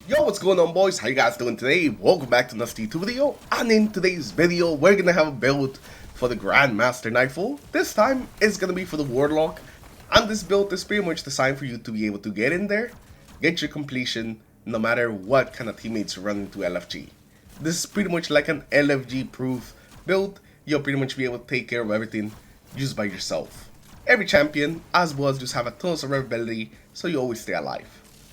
Yo, what's going on, boys? How you guys doing today? Welcome back to another YouTube video. And in today's video, we're gonna have a build for the Grandmaster NIGHTFALL. This time, it's gonna be for the Warlock. And this build is pretty much designed for you to be able to get in there, get your completion, no matter what kind of teammates run into LFG. This is pretty much like an LFG-proof build. You'll pretty much be able to take care of everything just by yourself. Every champion, as well as just have a ton of survivability, so you always stay alive.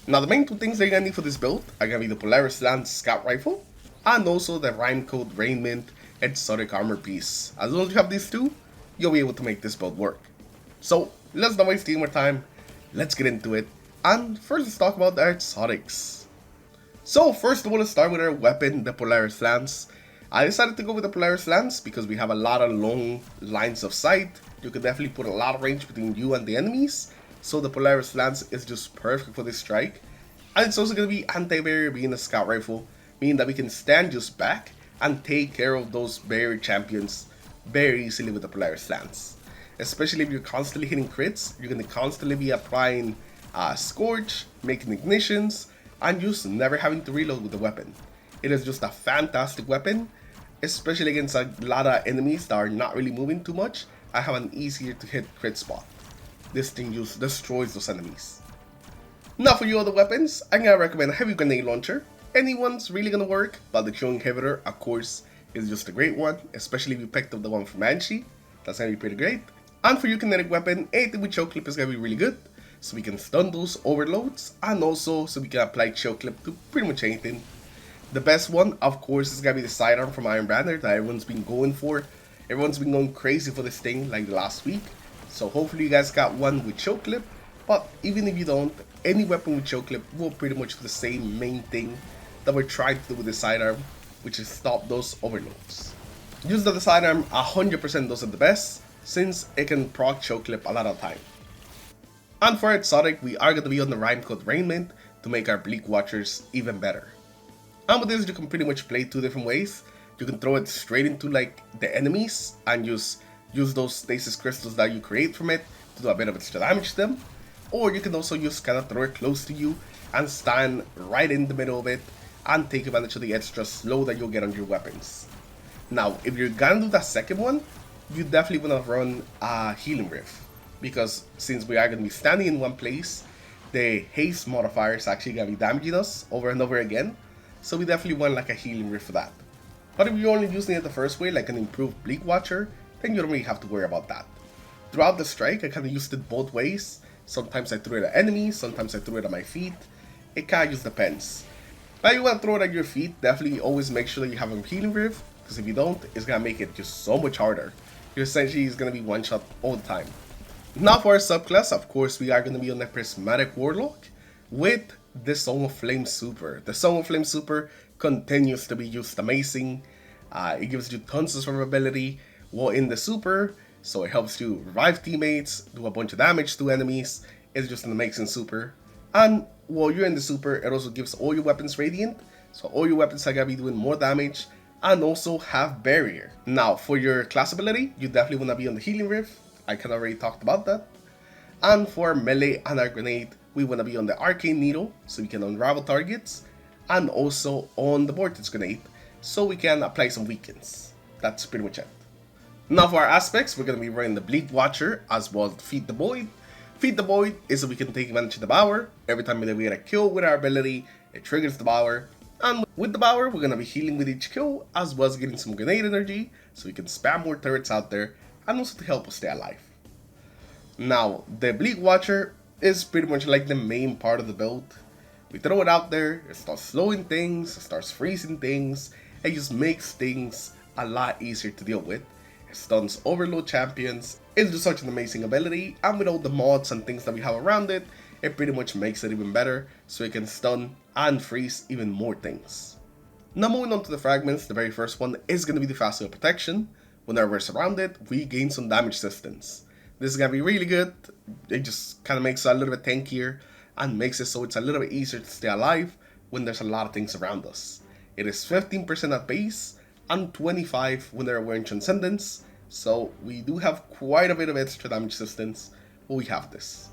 Now the main two things that you're gonna need for this build are gonna be the Polaris Lance Scout Rifle and also the Rhyme Code Raiment Exotic Armor piece. As long as you have these two, you'll be able to make this build work. So let's not waste any more time, let's get into it. And first let's talk about the exotics. So first I want to start with our weapon, the Polaris Lance. I decided to go with the Polaris Lance because we have a lot of long lines of sight. You can definitely put a lot of range between you and the enemies. So the Polaris Lance is just perfect for this strike. And it's also going to be anti-barrier being a scout rifle, meaning that we can stand just back and take care of those barrier champions very easily with the Polaris Lance. Especially if you're constantly hitting crits, you're going to constantly be applying Scorch, making ignitions, and just never having to reload with the weapon. It is just a fantastic weapon, especially against a lot of enemies that are not really moving too much. I have an easier to hit crit spot. This thing just destroys those enemies. Now for your other weapons, I'm gonna recommend a heavy grenade launcher. Anyone's really gonna work, but the Q inhibitor, of course, is just a great one, especially if you picked up the one from Banshee. That's gonna be pretty great. And for your kinetic weapon, anything with choke clip is gonna be really good, so we can stun those overloads, and also so we can apply choke clip to pretty much anything. The best one, of course, is gonna be the sidearm from Iron Banner that everyone's been going for. Everyone's been going crazy for this thing like the last week. So hopefully you guys got one with choke clip, but even if you don't, any weapon with choke clip will pretty much do the same main thing that we're trying to do with the sidearm, which is stop those overloads. Use the sidearm 100% does it the best, since it can proc choke clip a lot of time. And for exotic, we are going to be on the Rhyme Code Raiment to make our Bleak Watchers even better. And with this, you can pretty much play two different ways. You can throw it straight into like the enemies and use those stasis crystals that you create from it to do a bit of extra damage to them. Or you can also just kind of throw it close to you and stand right in the middle of it and take advantage of the extra slow that you'll get on your weapons. Now, if you're gonna do that second one, you definitely want to run a Healing Rift. Because since we are going to be standing in one place, the haste modifier is actually going to be damaging us over and over again. So we definitely want like a Healing Rift for that. But if you're only using it the first way, like an improved Bleak Watcher, then you don't really have to worry about that. Throughout the strike, I kind of used it both ways. Sometimes I threw it at enemies, sometimes I threw it at my feet. It kind of just depends. Now you want to throw it at your feet, definitely always make sure that you have a Healing Rift, because if you don't, it's going to make it just so much harder. You're essentially going to be one shot all the time. Now for our subclass, of course, we are going to be on the Prismatic Warlock with the Song of Flame Super. The Song of Flame Super continues to be just amazing. It gives you tons of survivability while in the super, so it helps you revive teammates, do a bunch of damage to enemies. It's just an amazing super. And while you're in the super, it also gives all your weapons radiant, so all your weapons are gonna be doing more damage and also have barrier. Now for your class ability, you definitely want to be on the Healing Rift. I kind of already talked about that. And for melee and our grenade, we want to be on the Arcane Needle, so we can unravel targets, and also on the Vortex Grenade, so we can apply some weakens. That's pretty much it. Now for our aspects, we're going to be running the Bleak Watcher as well as Feed the Void. Feed the Void is so we can take advantage of the Bower. Every time we get a kill with our ability, it triggers the Bower. And with the Bower, we're going to be healing with each kill, as well as getting some grenade energy, so we can spam more turrets out there, and also to help us stay alive. Now, the Bleak Watcher is pretty much like the main part of the build. We throw it out there, it starts slowing things, it starts freezing things, it just makes things a lot easier to deal with. It stuns overload champions, it's just such an amazing ability, and with all the mods and things that we have around it, it pretty much makes it even better, so it can stun and freeze even more things. Now moving on to the fragments, the very first one is going to be the Facile Protection. Whenever we're surrounded, we gain some damage resistance. This is going to be really good, it just kind of makes it a little bit tankier, and makes it so it's a little bit easier to stay alive when there's a lot of things around us. It is 15% at base, and 25% when they're wearing Transcendence, so we do have quite a bit of extra damage resistance when we have this.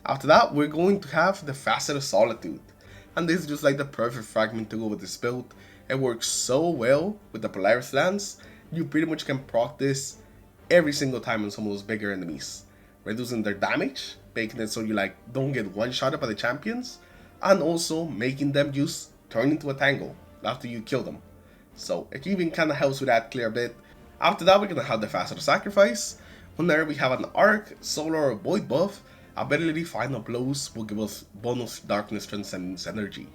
After that, we're going to have the Facet of Solitude. and this is just like the perfect fragment to go with this build. It works so well with the Polaris lance, you pretty much can proc this every single time on some of those bigger enemies, reducing their damage, making it so you like don't get one shot up by the champions, and also making them just turn into a tangle after you kill them. So it even kind of helps with that clear bit. After that, we're gonna have the faster sacrifice. Whenever we have an arc, solar, or void buff, ability final blows will give us bonus darkness transcendence energy.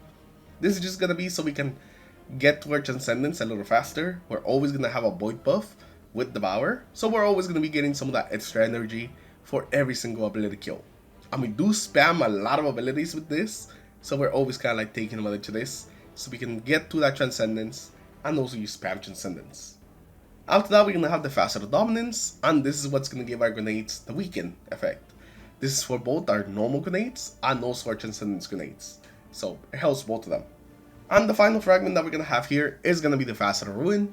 This is just gonna be so we can get to our transcendence a little faster. We're always gonna have a void buff with Devour, so we're always gonna be getting some of that extra energy for every single ability kill. And we do spam a lot of abilities with this, so we're always kind of like taking advantage of this, so we can get to that transcendence and also use spam transcendence. After that, we're gonna have the faster dominance, and this is what's gonna give our grenades the weaken effect. This is for both our normal grenades and also our transcendence grenades, so it helps both of them. And the final fragment that we're gonna have here is gonna be the faster ruin,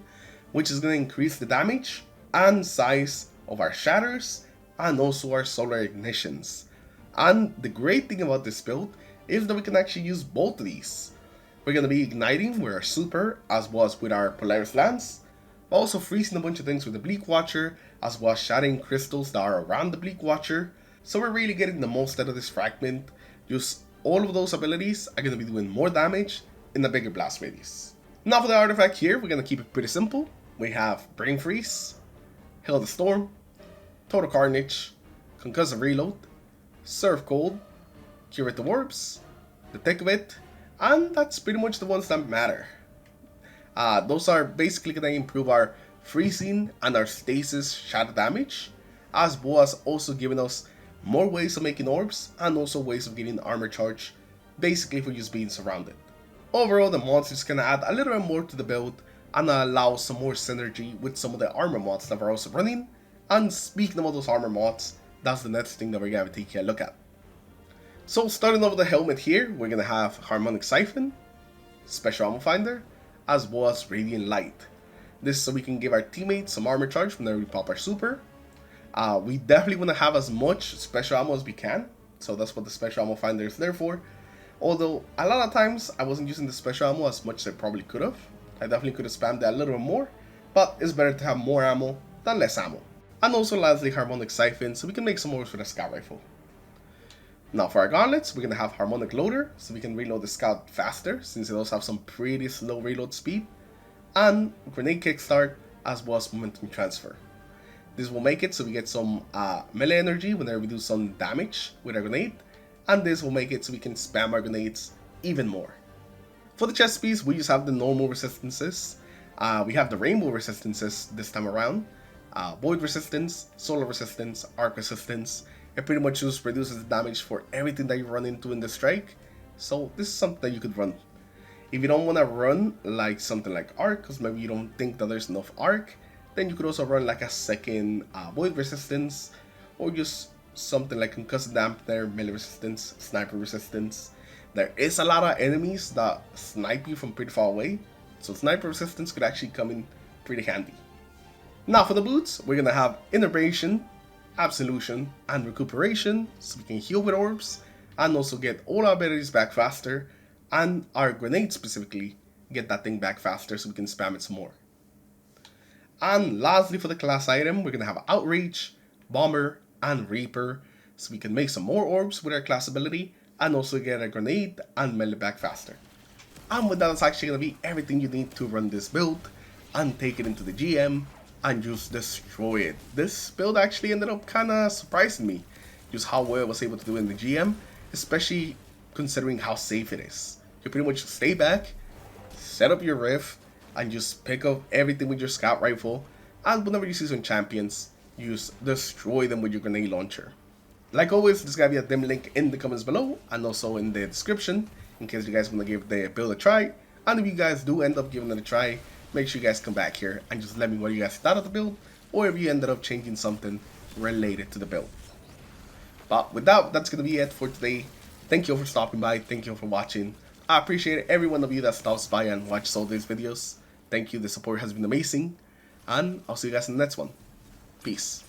which is gonna increase the damage and size of our shatters and also our solar ignitions. And the great thing about this build is that we can actually use both of these. We're gonna be igniting with our super as well as with our Polaris lance, but also freezing a bunch of things with the Bleak Watcher as well as shattering crystals that are around the Bleak Watcher. So we're really getting the most out of this fragment. Just all of those abilities are gonna be doing more damage in the bigger blast radius. Now for the artifact here, we're gonna keep it pretty simple. We have Brain Freeze, Hail the Storm, Total Carnage, Concussive Reload, Surf Cold, Curate the Warps, the Thick of It, and that's pretty much the ones that matter. Those are basically gonna improve our freezing and our stasis shatter damage, as well as also giving us more ways of making orbs and also ways of getting armor charge, basically for just being surrounded. Overall, the mods is gonna add a little bit more to the build and allow some more synergy with some of the armor mods that we're also running. And speaking of those armor mods, that's the next thing that we're gonna be taking a look at. So starting off with the helmet here, we're gonna have Harmonic Siphon, Special Ammo Finder, as well as Radiant Light. This is so we can give our teammates some armor charge whenever we pop our super. We definitely want to have as much special ammo as we can, so that's what the Special Ammo Finder is there for. Although a lot of times I wasn't using the special ammo as much as I probably could have. I definitely could have spammed that a little bit more, but it's better to have more ammo than less ammo. And also lastly, Harmonic Siphon, so we can make some more for the Scout Rifle. Now for our gauntlets, we're going to have Harmonic Loader, so we can reload the Scout faster, since it does have some pretty slow reload speed. And Grenade Kickstart, as well as Momentum Transfer. This will make it so we get some melee energy whenever we do some damage with our grenade. And this will make it so we can spam our grenades even more. For the chest piece, we just have the normal resistances. We have the rainbow resistances this time around. Void resistance, solar resistance, arc resistance. It pretty much just reduces the damage for everything that you run into in the strike. So this is something that you could run. If you don't want to run like something like arc, because maybe you don't think that there's enough arc, then you could also run like a second void resistance, or just something like concussive dampener, melee resistance, sniper resistance. There is a lot of enemies that snipe you from pretty far away, so sniper resistance could actually come in pretty handy. Now for the boots, we're gonna have Innervation, Absolution, and Recuperation, so we can heal with orbs, and also get all our abilities back faster, and our grenade specifically, get that thing back faster so we can spam it some more. And lastly for the class item, we're gonna have Outrage, Bomber, and Reaper, so we can make some more orbs with our class ability, and also get a grenade and melee back faster. And with that, it's actually gonna be everything you need to run this build, and take it into the GM, and just destroy it. This build actually ended up kinda surprising me, just how well I was able to do in the GM, especially considering how safe it is. You pretty much stay back, set up your riff, and just pick up everything with your Scout Rifle, and whenever you see some champions, you just destroy them with your grenade launcher. Like always, there's gonna be a dim link in the comments below, and also in the description, in case you guys want to give the build a try. And if you guys do end up giving it a try, make sure you guys come back here and just let me know what you guys thought of the build, or if you ended up changing something related to the build. But with that, that's gonna be it for today. Thank you all for stopping by, thank you all for watching. I appreciate every one of you that stops by and watches all these videos. Thank you, the support has been amazing, and I'll see you guys in the next one. Peace.